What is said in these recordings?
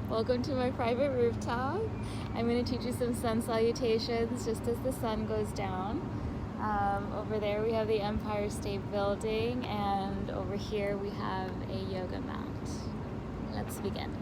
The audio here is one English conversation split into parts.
Welcome to my private rooftop. I'm going to teach you some sun salutations just as the sun goes down. Over there we have the Empire State Building, and over here we have a yoga mat. Let's begin.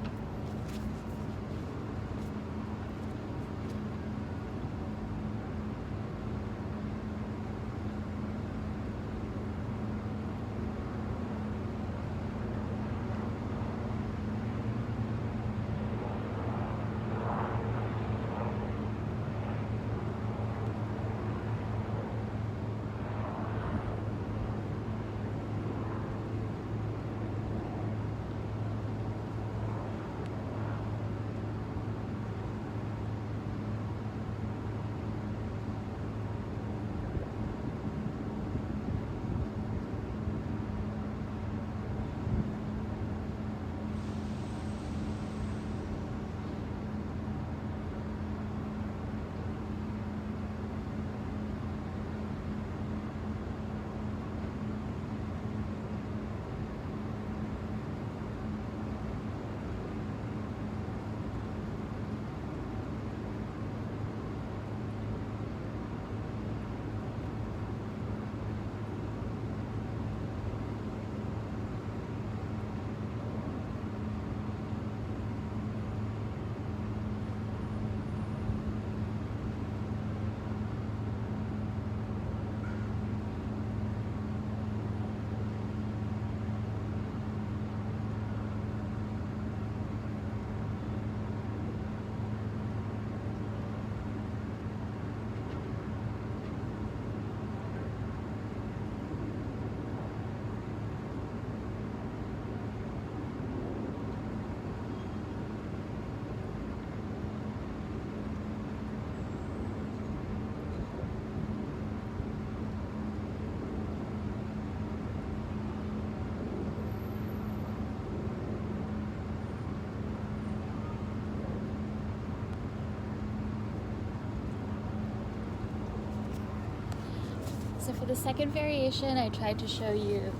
So for the second variation, I tried to show you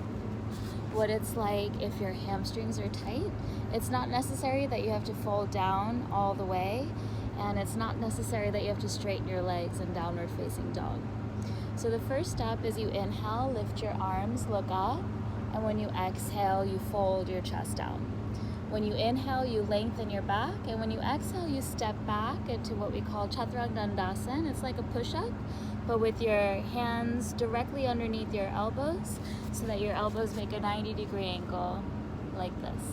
what it's like if your hamstrings are tight. It's not necessary that you have to fold down all the way, and it's not necessary that you have to straighten your legs in downward facing dog. So the first step is you inhale, lift your arms, look up, and when you exhale, you fold your chest down. When you inhale, you lengthen your back, and when you exhale, you step back into what we call Chaturanga. It's like a push-up, but with your hands directly underneath your elbows so that your elbows make a 90-degree angle like this.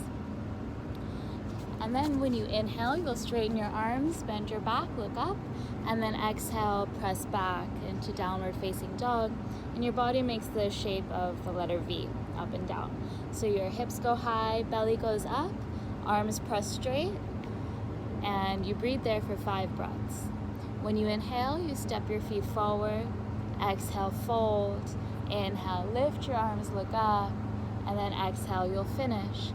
And then when you inhale, you'll straighten your arms, bend your back, look up, and then exhale, press back into downward facing dog, and your body makes the shape of the letter V, up and down. So your hips go high, belly goes up, arms press straight, and you breathe there for 5 breaths. When you inhale, you step your feet forward, exhale, fold, inhale, lift your arms, look up, and then exhale, you'll finish.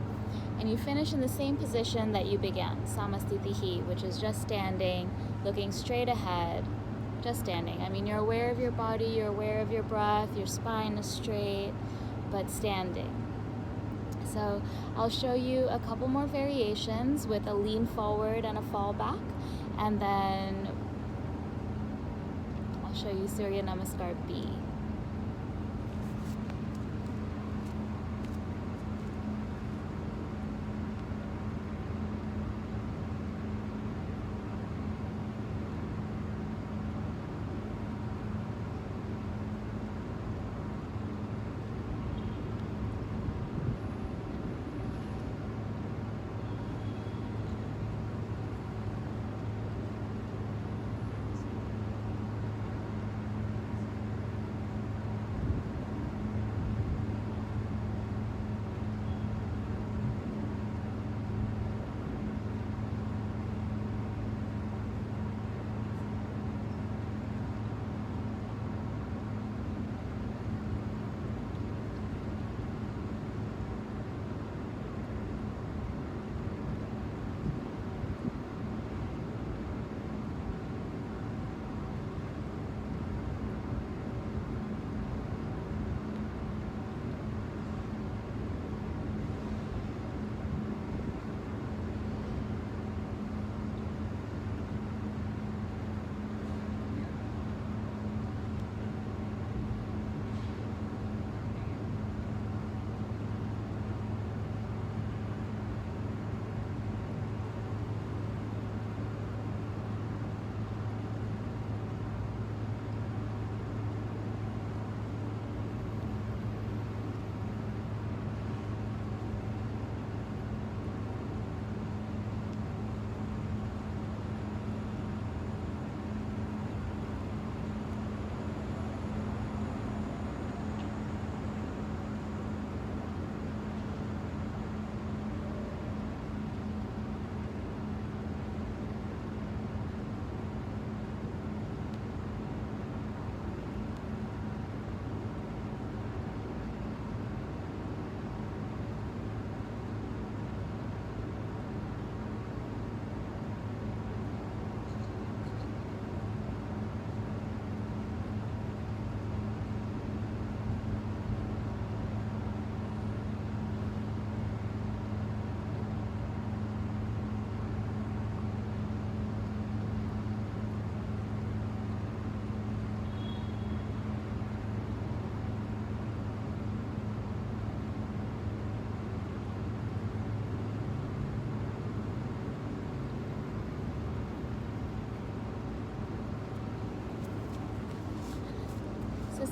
And you finish in the same position that you began, Samastitihi, which is just standing, looking straight ahead, just standing. I mean, you're aware of your body, you're aware of your breath, your spine is straight, but standing. So I'll show you a couple more variations with a lean forward and a fall back, and then I'll show you Surya Namaskar B.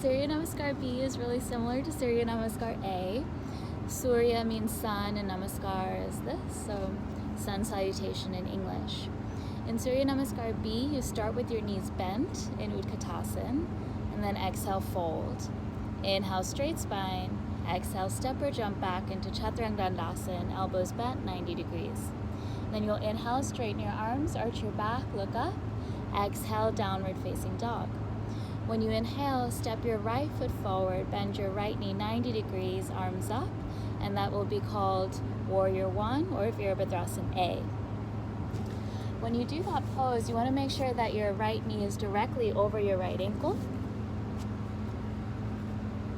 Surya Namaskar B is really similar to Surya Namaskar A. Surya means sun and Namaskar is this, so sun salutation in English. In Surya Namaskar B, you start with your knees bent in Utkatasana, and then exhale, fold. Inhale, straight spine. Exhale, step or jump back into Chaturanga, elbows bent 90 degrees. Then you'll inhale, straighten your arms, arch your back, look up. Exhale, downward facing dog. When you inhale, step your right foot forward, bend your right knee 90 degrees, arms up, and that will be called Warrior 1 or Virabhadrasana A. When you do that pose, you want to make sure that your right knee is directly over your right ankle,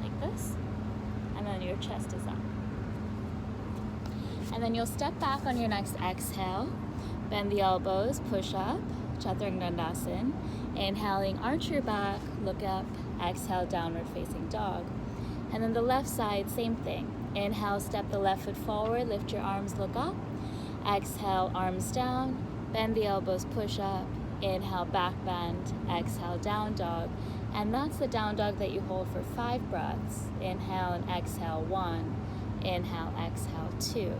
like this, and then your chest is up. And then you'll step back on your next exhale, bend the elbows, push up, Chaturanga. Inhaling, arch your back, look up, exhale, downward facing dog. And then the left side, same thing. Inhale, step the left foot forward, lift your arms, look up. Exhale, arms down, bend the elbows, push up. Inhale, back bend, exhale, down dog. And that's the down dog that you hold for 5 breaths. Inhale and exhale, 1. Inhale, exhale, 2.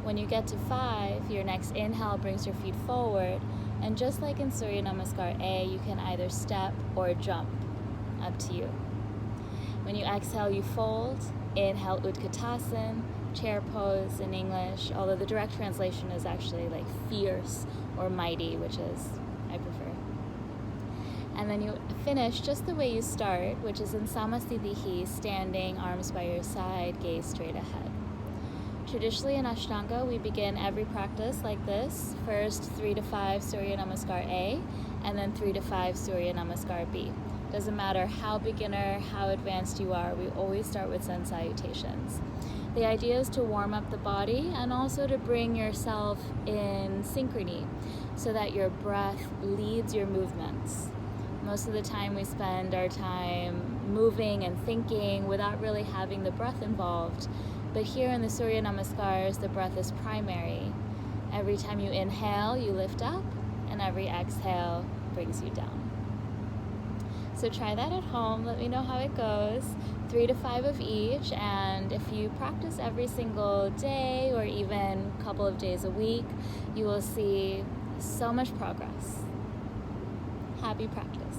When you get to 5, your next inhale brings your feet forward. And just like in Surya Namaskar A, you can either step or jump, up to you. When you exhale, you fold. Inhale, Utkatasana, chair pose in English, although the direct translation is actually like fierce or mighty, which is, I prefer. And then you finish just the way you start, which is in Samasthitihi, standing, arms by your side, gaze straight ahead. Traditionally in Ashtanga, we begin every practice like this. First, 3 to 5 Surya Namaskar A, and then 3 to 5 Surya Namaskar B. Doesn't matter how beginner, how advanced you are, we always start with sun salutations. The idea is to warm up the body and also to bring yourself in synchrony so that your breath leads your movements. Most of the time we spend our time moving and thinking without really having the breath involved. But here in the Surya Namaskars, the breath is primary. Every time you inhale, you lift up, and every exhale brings you down. So try that at home. Let me know how it goes. 3 to 5 of each, and if you practice every single day or even a couple of days a week, you will see so much progress. Happy practice.